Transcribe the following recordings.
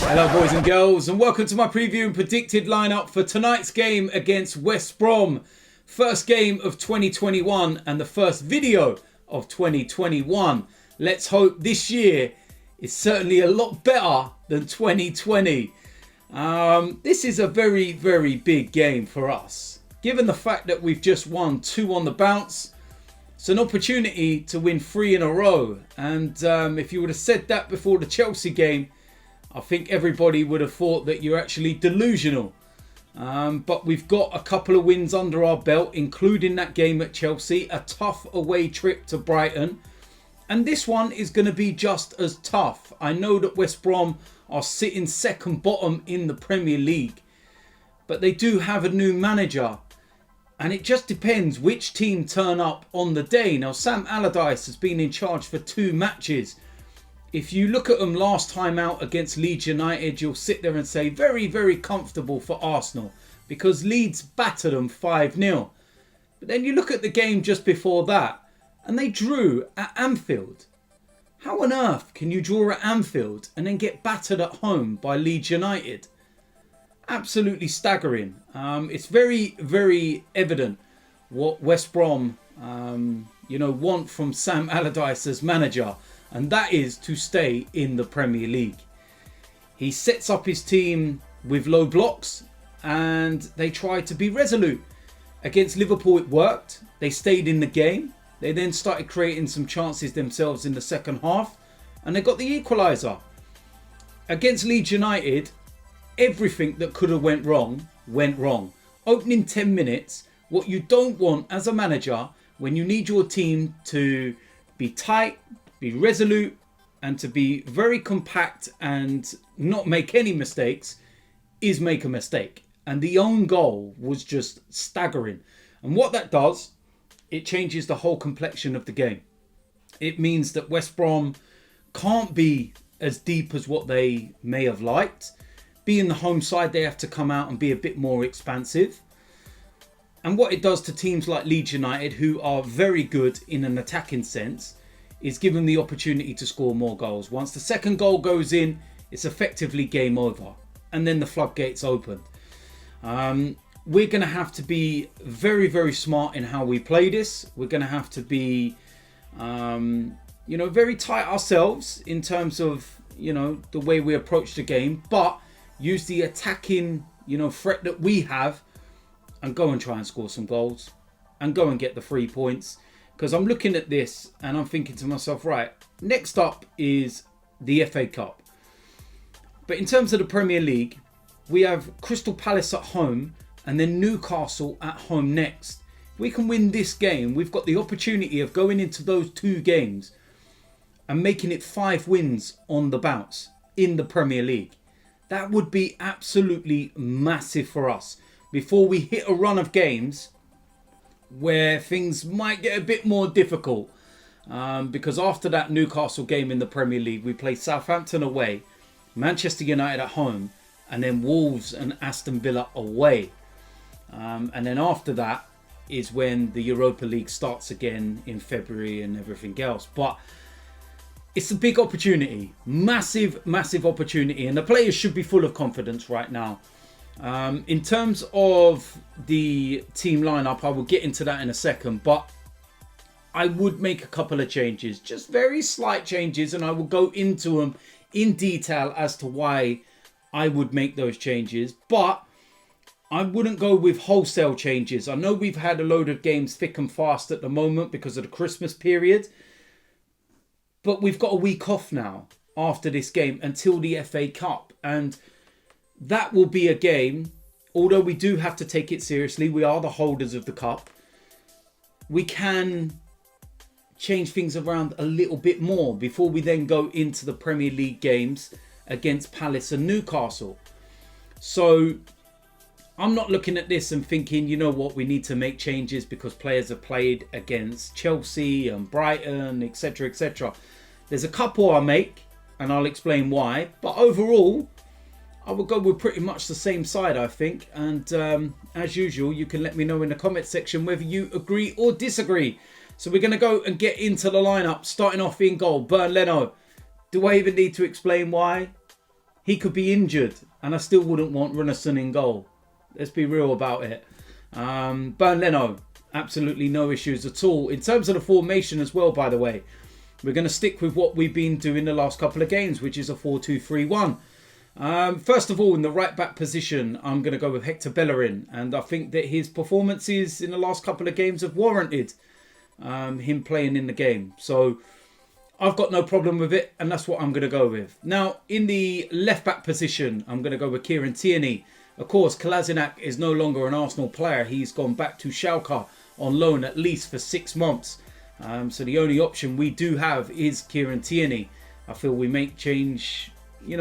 Hello boys and girls, and welcome to my preview and predicted lineup for tonight's game against West Brom. First game of 2021 and the first video of 2021. Let's hope this year is certainly a lot better than 2020. This is a very, very big game for us. Given the fact that we've just won 2 on the bounce, it's an opportunity to win 3 in a row. And if you would have said that before the Chelsea game, I think everybody would have thought that you're actually delusional. But we've got a couple of wins under our belt, including that game at Chelsea, a tough away trip to Brighton. And this one is going to be just as tough. I know that West Brom are sitting second bottom in the Premier League, but they do have a new manager. And it just depends which team turn up on the day. Now, Sam Allardyce has been in charge for 2 matches. If you look at them last time out against Leeds United, you'll sit there and say very, very comfortable for Arsenal because Leeds battered them 5-0. But then you look at the game just before that and they drew at Anfield. How on earth can you draw at Anfield and then get battered at home by Leeds United? Absolutely staggering. It's very, very evident what West Brom want from Sam Allardyce as manager. And that is to stay in the Premier League. He sets up his team with low blocks and they try to be resolute. Against Liverpool it worked. They stayed in the game. They then started creating some chances themselves in the second half and they got the equaliser. Against Leeds United, everything that could have went wrong. Opening 10 minutes, what you don't want as a manager when you need your team to be tight, be resolute and to be very compact and not make any mistakes is make a mistake. And the own goal was just staggering. And what that does, it changes the whole complexion of the game. It means that West Brom can't be as deep as what they may have liked. Being the home side, they have to come out and be a bit more expansive. And what it does to teams like Leeds United, who are very good in an attacking sense, is give them the opportunity to score more goals. Once the second goal goes in, it's effectively game over. And then the floodgates open. We're going to have to be very, very smart in how we play this. We're going to have to be, very tight ourselves in terms of, the way we approach the game. But use the attacking, threat that we have and go and try and score some goals. And go and get the 3 points. Because I'm looking at this and I'm thinking to myself, right, next up is the FA Cup. But in terms of the Premier League, we have Crystal Palace at home and then Newcastle at home next. If we can win this game, we've got the opportunity of going into those 2 games and making it 5 wins on the bounce in the Premier League. That would be absolutely massive for us before we hit a run of games where things might get a bit more difficult. Because after that Newcastle game in the Premier League, we play Southampton away, Manchester United at home, and then Wolves and Aston Villa away. And then after that is when the Europa League starts again in February and everything else. But it's a big opportunity. Massive, massive opportunity. And the players should be full of confidence right now. In terms of the team lineup, I will get into that in a second, but I would make a couple of changes, just very slight changes, and I will go into them in detail as to why I would make those changes, but I wouldn't go with wholesale changes. I know we've had a load of games thick and fast at the moment because of the Christmas period, but we've got a week off now after this game until the FA Cup, and that will be a game, although we do have to take it seriously, we are the holders of the cup, we can change things around a little bit more before we then go into the Premier League games against Palace and Newcastle. So I'm not looking at this and thinking, you know what, we need to make changes because players have played against Chelsea and Brighton, etc, etc. There's a couple I'll make and I'll explain why, but overall I will go with pretty much the same side, I think. And as usual, you can let me know in the comment section whether you agree or disagree. So we're going to go and get into the lineup. Starting off in goal, Leno. Do I even need to explain why? he could be injured and I still wouldn't want Runarsson in goal. Let's be real about it. Bernd Leno, absolutely no issues at all. In terms of the formation as well, by the way, we're going to stick with what we've been doing the last couple of games, which is a 4-2-3-1. First of all, in the right-back position, I'm going to go with Hector Bellerin. And I think that his performances in the last couple of games have warranted him playing in the game. So I've got no problem with it, and that's what I'm going to go with. Now, in the left-back position, I'm going to go with Kieran Tierney. Of course, Kolasinac is no longer an Arsenal player. He's gone back to Schalke on loan at least for 6 months. So the only option we do have is Kieran Tierney. I feel we may change,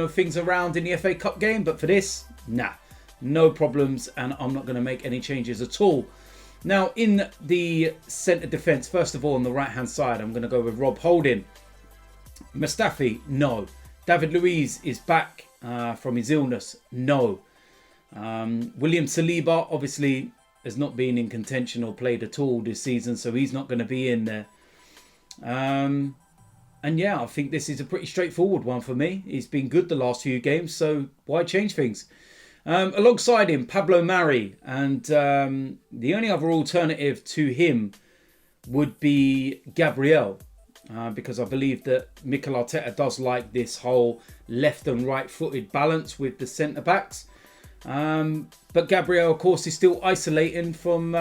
things around in the FA Cup game, but for this, nah, no problems, and I'm not going to make any changes at all. Now, in the centre defence, first of all, on the right-hand side, I'm going to go with Rob Holding. Mustafi, no. David Luiz is back from his illness, no. William Saliba, obviously, has not been in contention or played at all this season, so he's not going to be in there. And yeah, I think this is a pretty straightforward one for me. He's been good the last few games, so why change things? Alongside him, Pablo Mari, and the only other alternative to him would be Gabriel, because I believe that Mikel Arteta does like this whole left and right-footed balance with the centre-backs. But Gabriel, of course, is still isolating from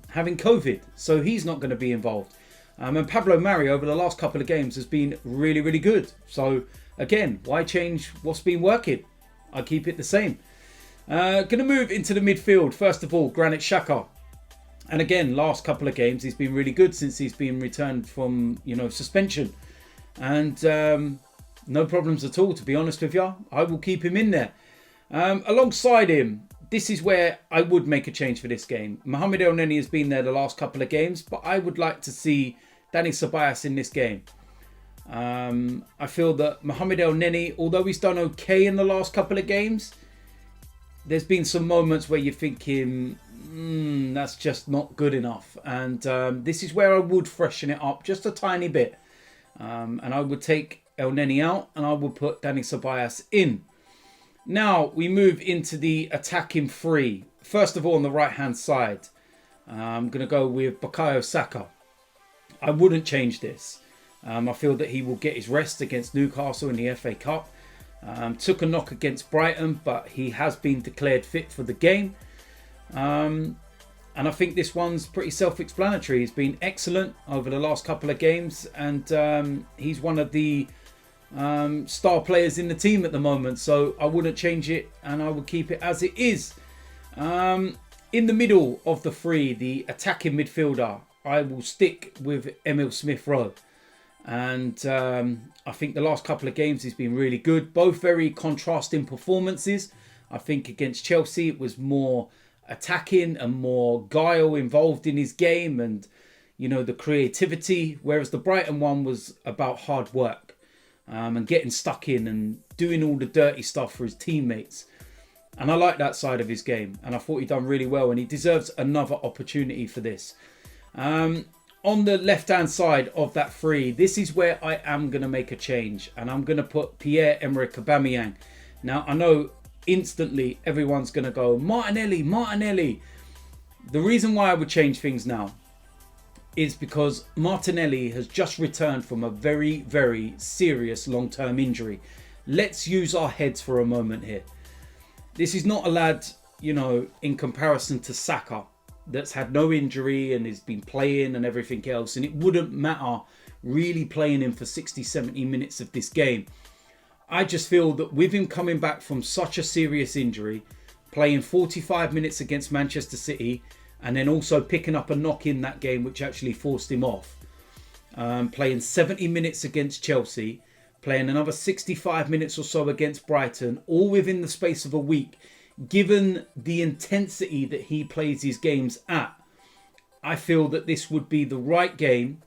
having COVID, so he's not going to be involved. And Pablo Mari over the last couple of games has been really, really good. So again, why change what's been working? I keep it the same. Going to move into the midfield. First of all, Granit Xhaka. And again, last couple of games, he's been really good since he's been returned from, suspension. And no problems at all, to be honest with you. I will keep him in there. Alongside him, this is where I would make a change for this game. Mohamed Elneny has been there the last couple of games, but I would like to see Dani Ceballos in this game. I feel that Mohamed Elneny, although he's done okay in the last couple of games, there's been some moments where you're thinking, that's just not good enough. And this is where I would freshen it up just a tiny bit. And I would take Elneny out and I would put Dani Ceballos in. Now we move into the attacking three. First of all, on the right-hand side, I'm going to go with Bukayo Saka. I wouldn't change this. I feel that he will get his rest against Newcastle in the FA Cup. Took a knock against Brighton, but he has been declared fit for the game. And I think this one's pretty self-explanatory. He's been excellent over the last couple of games, and he's one of the star players in the team at the moment, so I wouldn't change it and I would keep it as it is. In the middle of the three, the attacking midfielder, I will stick with Emil Smith-Rowe, and I think the last couple of games he's been really good, both very contrasting performances. I think against Chelsea it was more attacking and more guile involved in his game and the creativity, whereas the Brighton one was about hard work. And getting stuck in and doing all the dirty stuff for his teammates. And I like that side of his game. And I thought he'd done really well. And he deserves another opportunity for this. On the left-hand side of that three, this is where I am going to make a change. And I'm going to put Pierre-Emerick Aubameyang. Now, I know instantly everyone's going to go, Martinelli. The reason why I would change things now is because Martinelli has just returned from a very, very serious long-term injury. Let's use our heads for a moment here. This is not a lad, in comparison to Saka, that's had no injury and has been playing and everything else. And it wouldn't matter really playing him for 60, 70 minutes of this game. I just feel that with him coming back from such a serious injury, playing 45 minutes against Manchester City, and then also picking up a knock in that game, which actually forced him off. Playing 70 minutes against Chelsea, playing another 65 minutes or so against Brighton, all within the space of a week. Given the intensity that he plays his games at, I feel that this would be the right game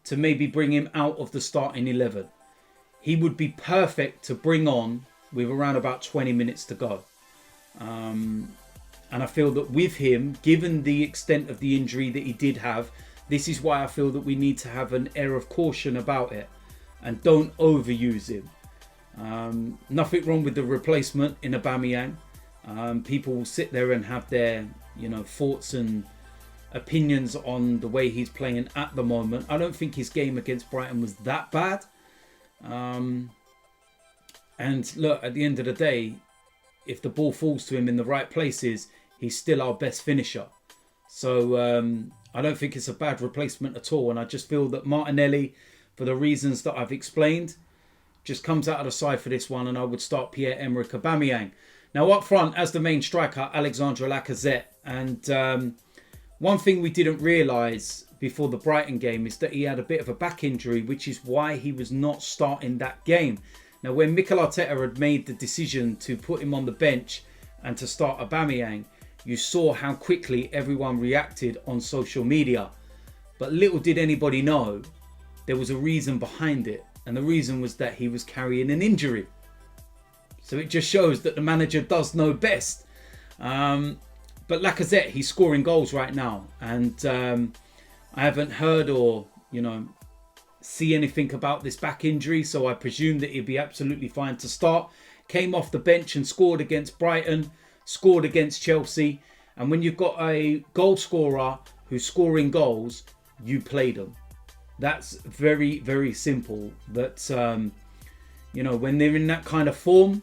to maybe bring him out of the starting 11. He would be perfect to bring on with around about 20 minutes to go. And I feel that with him, given the extent of the injury that he did have, this is why I feel that we need to have an air of caution about it and don't overuse him. Nothing wrong with the replacement in Aubameyang. People will sit there and have their, thoughts and opinions on the way he's playing at the moment. I don't think his game against Brighton was that bad. And look, at the end of the day, if the ball falls to him in the right places, he's still our best finisher. So I don't think it's a bad replacement at all. And I just feel that Martinelli, for the reasons that I've explained, just comes out of the side for this one. And I would start Pierre-Emerick Aubameyang. Now up front, as the main striker, Alexandre Lacazette. And one thing we didn't realise before the Brighton game is that he had a bit of a back injury, which is why he was not starting that game. Now, when Mikel Arteta had made the decision to put him on the bench and to start Aubameyang, you saw how quickly everyone reacted on social media. But little did anybody know, there was a reason behind it. And the reason was that he was carrying an injury. So it just shows that the manager does know best. But Lacazette, he's scoring goals right now. And I haven't heard or, see anything about this back injury. So I presume that he'll be absolutely fine to start. Came off the bench and scored against Brighton. Scored against Chelsea. And when you've got a goal scorer who's scoring goals, you play them. That's very, very simple. That, when they're in that kind of form,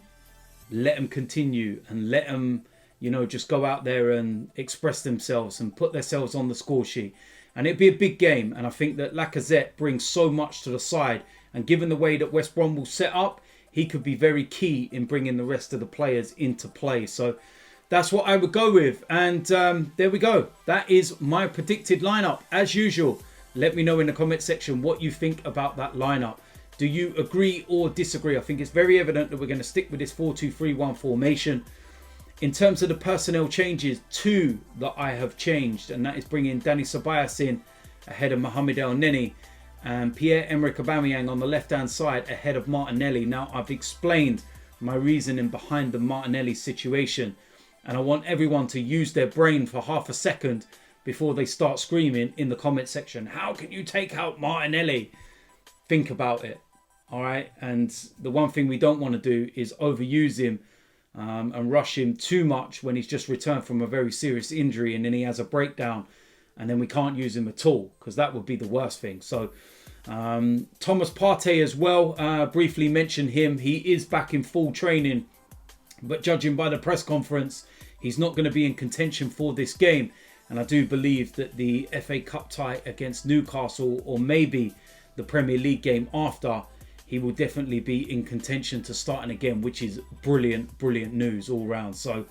let them continue and let them, just go out there and express themselves and put themselves on the score sheet. And it'd be a big game. And I think that Lacazette brings so much to the side. And given the way that West Brom will set up, he could be very key in bringing the rest of the players into play. So that's what I would go with. And there we go. That is my predicted lineup. As usual, let me know in the comment section what you think about that lineup. Do you agree or disagree? I think it's very evident that we're going to stick with this 4-2-3-1 formation. In terms of the personnel changes, 2 that I have changed, and that is bringing Dani Ceballos in ahead of Mohamed El Neni and Pierre-Emerick Aubameyang on the left-hand side ahead of Martinelli. Now, I've explained my reasoning behind the Martinelli situation, and I want everyone to use their brain for half a second before they start screaming in the comment section, how can you take out Martinelli? Think about it, all right? And the one thing we don't want to do is overuse him and rush him too much when he's just returned from a very serious injury and then he has a breakdown and then we can't use him at all, because that would be the worst thing. So Thomas Partey as well, briefly mention him. He is back in full training, but judging by the press conference, he's not going to be in contention for this game. And I do believe that the FA Cup tie against Newcastle, or maybe the Premier League game after, he will definitely be in contention to starting again, which is brilliant, brilliant news all round. So,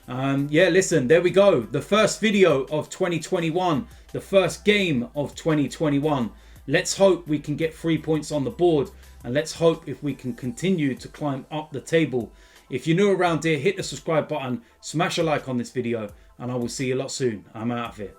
yeah, listen, there we go. The first video of 2021, the first game of 2021. Let's hope we can get 3 points on the board, and let's hope if we can continue to climb up the table. If you're new around here, hit the subscribe button, smash a like on this video, and I will see you a lot soon. I'm out of here.